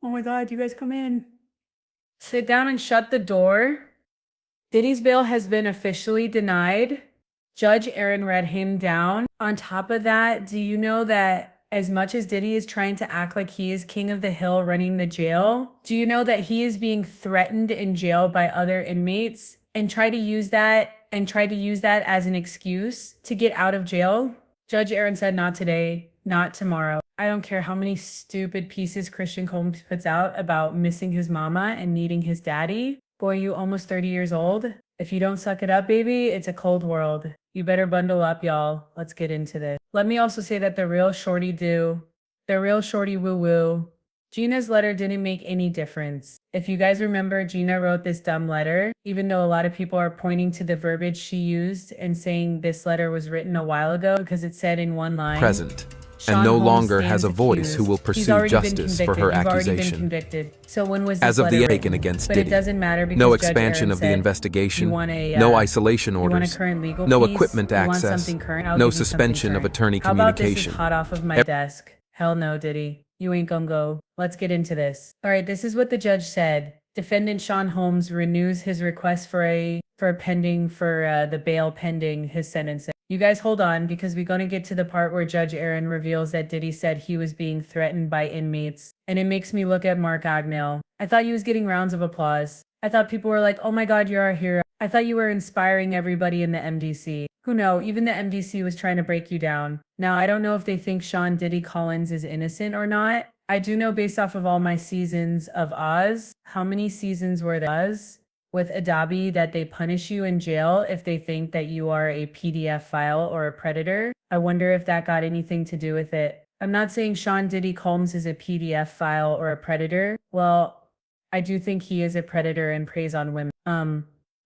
Oh my God, you guys come in. Sit down and shut the door. Diddy's bail has been officially denied. Judge Aaron read him down. On top of that, do you know that as much as Diddy is trying to act like he is king of the hill running the jail, do you know that he is being threatened in jail by other inmates and try to use that as an excuse to get out of jail? Judge Aaron said, not today, not tomorrow. I don't care how many stupid pieces Christian Combs puts out about missing his mama and needing his daddy. Boy, you almost 30 years old. If you don't suck it up, baby, it's a cold world. You better bundle up, y'all. Let's get into this. Let me also say that the real shorty woo woo. Gina's letter didn't make any difference. If you guys remember, Gina wrote this dumb letter, even though a lot of people are pointing to the verbiage she used and saying this letter was written a while ago because it said in one line, present, Sean and no Holmes longer has stands a voice accused. who will He's pursue already been justice for convicted. her You've already been accusation. convicted. So when was this As of letter the written? taken against But Diddy, it doesn't matter because no Judge expansion Aaron of the said, investigation, you want a, no isolation you want a orders, current legal no piece? equipment You want access, something current? I'll no give you something suspension of current. attorney How about this is communication. hot off of my desk? Hell no, Diddy. You ain't gonna go. Let's get into this. All right, this is what the judge said. Defendant Sean Holmes renews his request the bail pending his sentencing. You guys hold on because we're going to get to the part where Judge Aaron reveals that Diddy said he was being threatened by inmates. And it makes me look at Mark Agnell. I thought he was getting rounds of applause. I thought people were like, oh my God, you're our hero. I thought you were inspiring everybody in the MDC. Who knows? Even the MDC was trying to break you down. Now, I don't know if they think Sean Diddy Collins is innocent or not. I do know based off of all my seasons of Oz, how many seasons were there Oz with Adabi that they punish you in jail if they think that you are a PDF file or a predator. I wonder if that got anything to do with it. I'm not saying Sean Diddy Combs is a PDF file or a predator. Well, I do think he is a predator and preys on women.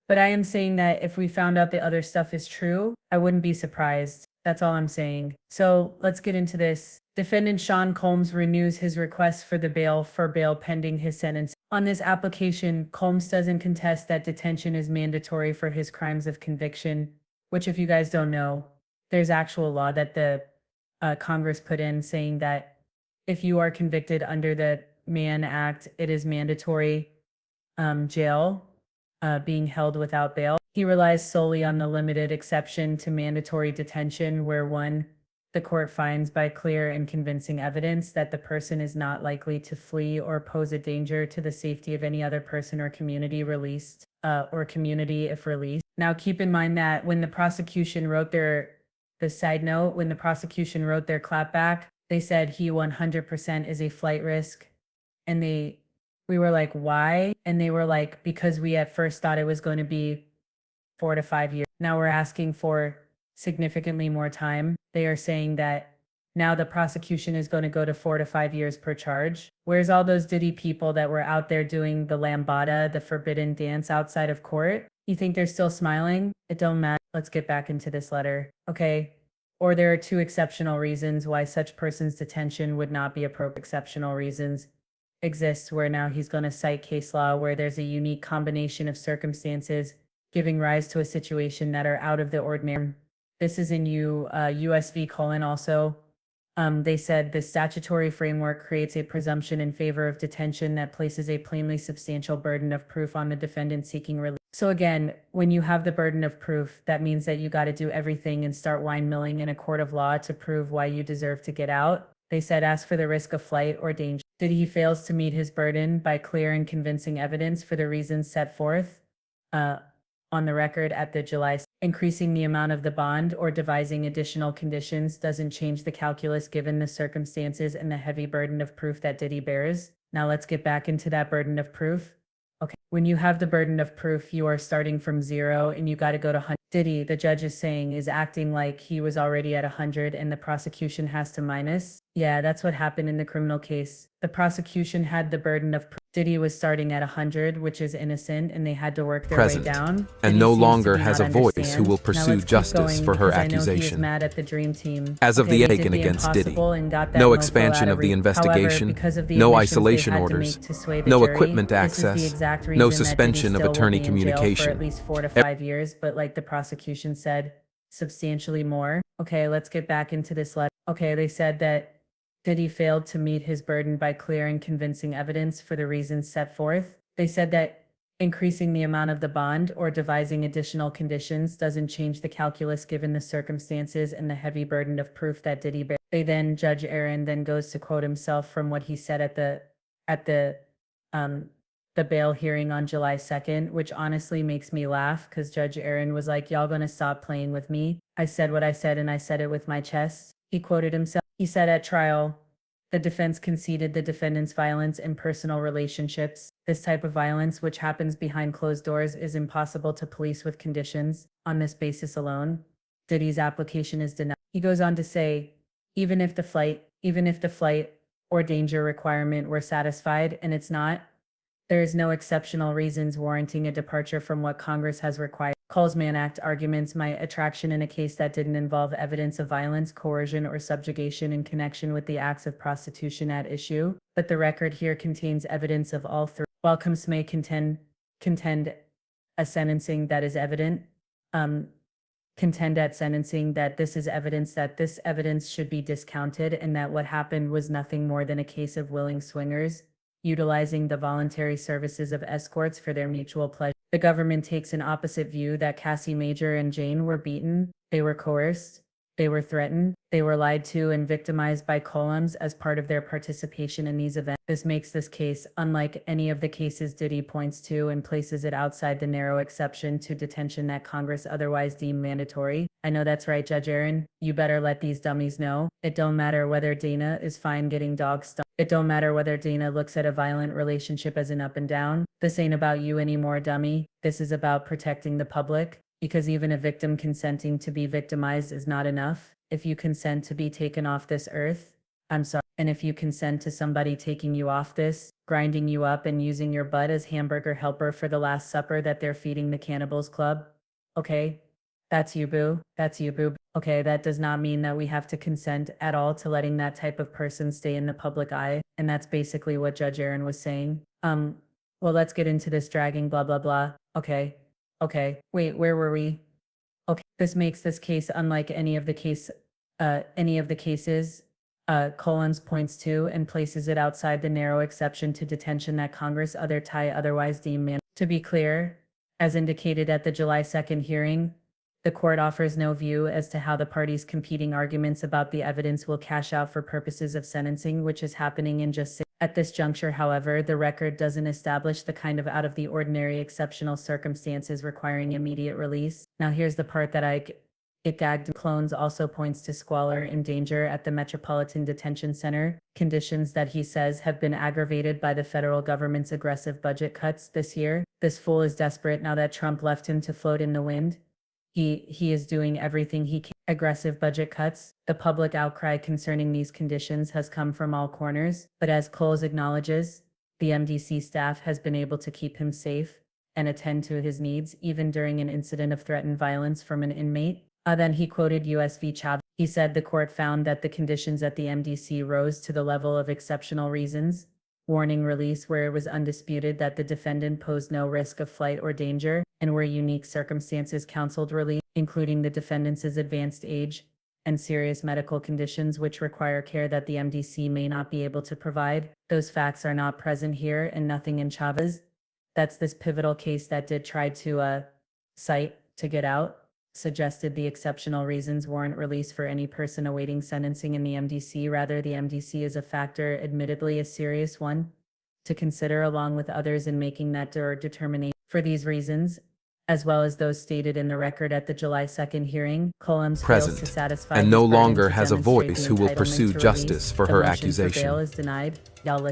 But I am saying that if we found out the other stuff is true, I wouldn't be surprised. That's all I'm saying. So let's get into this. Defendant Sean Combs renews his request for bail pending his sentence. On this application, Combs doesn't contest that detention is mandatory for his crimes of conviction, which if you guys don't know, there's actual law that the Congress put in saying that if you are convicted under the Mann Act, it is mandatory jail, being held without bail. He relies solely on the limited exception to mandatory detention where the court finds by clear and convincing evidence that the person is not likely to flee or pose a danger to the safety of any other person or community if released. Now keep in mind that when the prosecution wrote their clapback, they said he 100% is a flight risk. And we were like, why? And they were like, because we at first thought it was going to be 4 to 5 years. Now we're asking for significantly more time. They are saying that now the prosecution is going to go to 4 to 5 years per charge. Where's all those Diddy people that were out there doing the lambada, the forbidden dance outside of court? You think they're still smiling? It don't matter. Let's get back into this letter. Okay. Or there are two exceptional reasons why such person's detention would not be appropriate. Exceptional reasons exists where now he's going to cite case law where there's a unique combination of circumstances giving rise to a situation that are out of the ordinary. This is in USV colon also. They said the statutory framework creates a presumption in favor of detention that places a plainly substantial burden of proof on the defendant seeking release. So again, when you have the burden of proof, that means that you got to do everything and start wine milling in a court of law to prove why you deserve to get out. They said ask for the risk of flight or danger. Did he fails to meet his burden by clear and convincing evidence for the reasons set forth on the record at the July. Increasing the amount of the bond or devising additional conditions doesn't change the calculus given the circumstances and the heavy burden of proof that Diddy bears. Now let's get back into that burden of proof. Okay, when you have the burden of proof, you are starting from 0 and you got to go to 100. Diddy, the judge is saying, is acting like he was already at 100 and the prosecution has to minus. Yeah, that's what happened in the criminal case. The prosecution had the burden of proof. Diddy was starting at 100, which is innocent, and they had to work their way down. And no longer has a voice who will pursue justice for her accusation. Mad at the dream team. As of the taken against Diddy, no expansion of the investigation, no isolation orders, no equipment access, no suspension of attorney communication. For at least 4 to 5 years, but like the prosecution said, substantially more. Okay, let's get back into this letter. Okay, they said that Diddy failed to meet his burden by clear and convincing evidence for the reasons set forth. They said that increasing the amount of the bond or devising additional conditions doesn't change the calculus given the circumstances and the heavy burden of proof that Diddy bears. Judge Aaron then goes to quote himself from what he said at um the bail hearing on July 2nd, which honestly makes me laugh because Judge Aaron was like, y'all gonna stop playing with me. I said what I said and I said it with my chest. He quoted himself. He said at trial, the defense conceded the defendant's violence in personal relationships. This type of violence, which happens behind closed doors, is impossible to police with conditions. On this basis alone, Diddy's application is denied. He goes on to say, even if the flight or danger requirement were satisfied, and it's not, there is no exceptional reasons warranting a departure from what Congress has required. Mann Act arguments my attraction in a case that didn't involve evidence of violence, coercion, or subjugation in connection with the acts of prostitution at issue, but the record here contains evidence of all three. While Combs may contend a sentencing that is evident, contend at sentencing that this is evidence that this evidence should be discounted and that what happened was nothing more than a case of willing swingers utilizing the voluntary services of escorts for their mutual pleasure. The government takes an opposite view that Cassie Major and Jane were beaten, they were coerced, they were threatened, they were lied to and victimized by Combs as part of their participation in these events. This makes this case unlike any of the cases Diddy points to and places it outside the narrow exception to detention that Congress otherwise deemed mandatory. I know that's right, Judge Aaron. You better let these dummies know. It don't matter whether Dana is fine getting dog stuff. It don't matter whether Dana looks at a violent relationship as an up and down. This ain't about you anymore, dummy. This is about protecting the public. Because even a victim consenting to be victimized is not enough. If you consent to be taken off this earth, I'm sorry. And if you consent to somebody taking you off this, grinding you up and using your butt as hamburger helper for the Last Supper that they're feeding the cannibals club, okay, that's you, boo. That's you, boo. Okay, that does not mean that we have to consent at all to letting that type of person stay in the public eye. And that's basically what Judge Aaron was saying. Well, let's get into this dragging blah, blah, blah. Okay. Wait, where were we? Okay. This makes this case unlike any of the cases Collins points to and places it outside the narrow exception to detention that Congress otherwise deemed mandatory. To be clear, as indicated at the July 2nd hearing, the court offers no view as to how the parties' competing arguments about the evidence will cash out for purposes of sentencing, which is happening in just 6. At this juncture, however, the record doesn't establish the kind of out-of-the-ordinary exceptional circumstances requiring immediate release. Now here's the part that I get gagged. Clones also points to squalor and danger at the Metropolitan Detention Center, conditions that he says have been aggravated by the federal government's aggressive budget cuts this year. This fool is desperate now that Trump left him to float in the wind. He is doing everything he can. Aggressive budget cuts. The public outcry concerning these conditions has come from all corners, but as Coles acknowledges, the MDC staff has been able to keep him safe and attend to his needs even during an incident of threatened violence from an inmate. Then he quoted US v. Chavez. He said the court found that the conditions at the MDC rose to the level of exceptional reasons, warning release where it was undisputed that the defendant posed no risk of flight or danger, and where unique circumstances counseled release, including the defendant's advanced age and serious medical conditions which require care that the MDC may not be able to provide. Those facts are not present here and nothing in Chavez. That's this pivotal case that did try to cite to get out, suggested the exceptional reasons warrant release for any person awaiting sentencing in the MDC. Rather, the MDC is a factor, admittedly a serious one, to consider along with others in making that determination. For these reasons, as well as those stated in the record at the July 2nd hearing, Combs fails to satisfy and no his burden longer to has a demonstrate voice the who will entitlement pursue to justice release. for The her motion accusation. For bail is denied.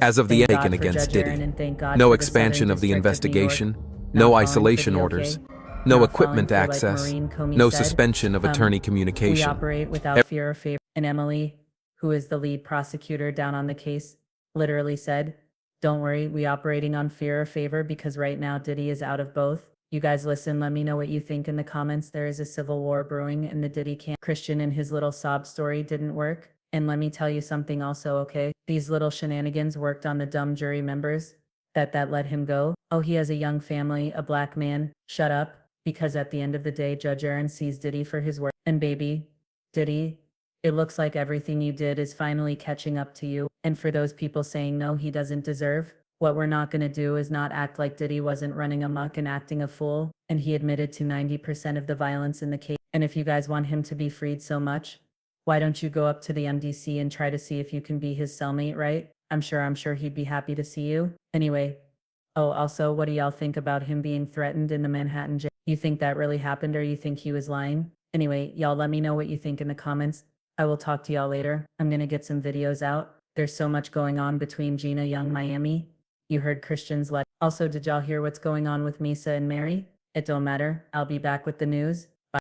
As of the Thank God taken for against Judge Aaron Diddy, and thank God no for the expansion Southern of the District New York. investigation, Not no falling for isolation the orders, okay. no Not equipment falling for, like access, Maureen Comey no said. suspension of attorney We communication. operate without fear or favor. And Emily, who is the lead prosecutor down on the case, literally said, "Don't worry, we operating on fear or favor because right now Diddy is out of both." You guys listen, let me know what you think in the comments. There is a civil war brewing in the Diddy camp. Christian and his little sob story didn't work. And let me tell you something also, okay? These little shenanigans worked on the dumb jury members that let him go. Oh, he has a young family, a black man. Shut up. Because at the end of the day, Judge Aaron sees Diddy for his work. And baby, Diddy It looks like everything you did is finally catching up to you. And for those people saying no, he doesn't deserve, what we're not going to do is not act like Diddy wasn't running amok and acting a fool. And he admitted to 90% of the violence in the case. And if you guys want him to be freed so much, why don't you go up to the MDC and try to see if you can be his cellmate, right? I'm sure he'd be happy to see you. Anyway, oh, also, what do y'all think about him being threatened in the Manhattan jail? You think that really happened or you think he was lying? Anyway, y'all let me know what you think in the comments. I will talk to y'all later. I'm gonna get some videos out. There's so much going on between Gina Young Miami. You heard Christian's letter. Also, did y'all hear what's going on with Misa and Mary? It don't matter. I'll be back with the news.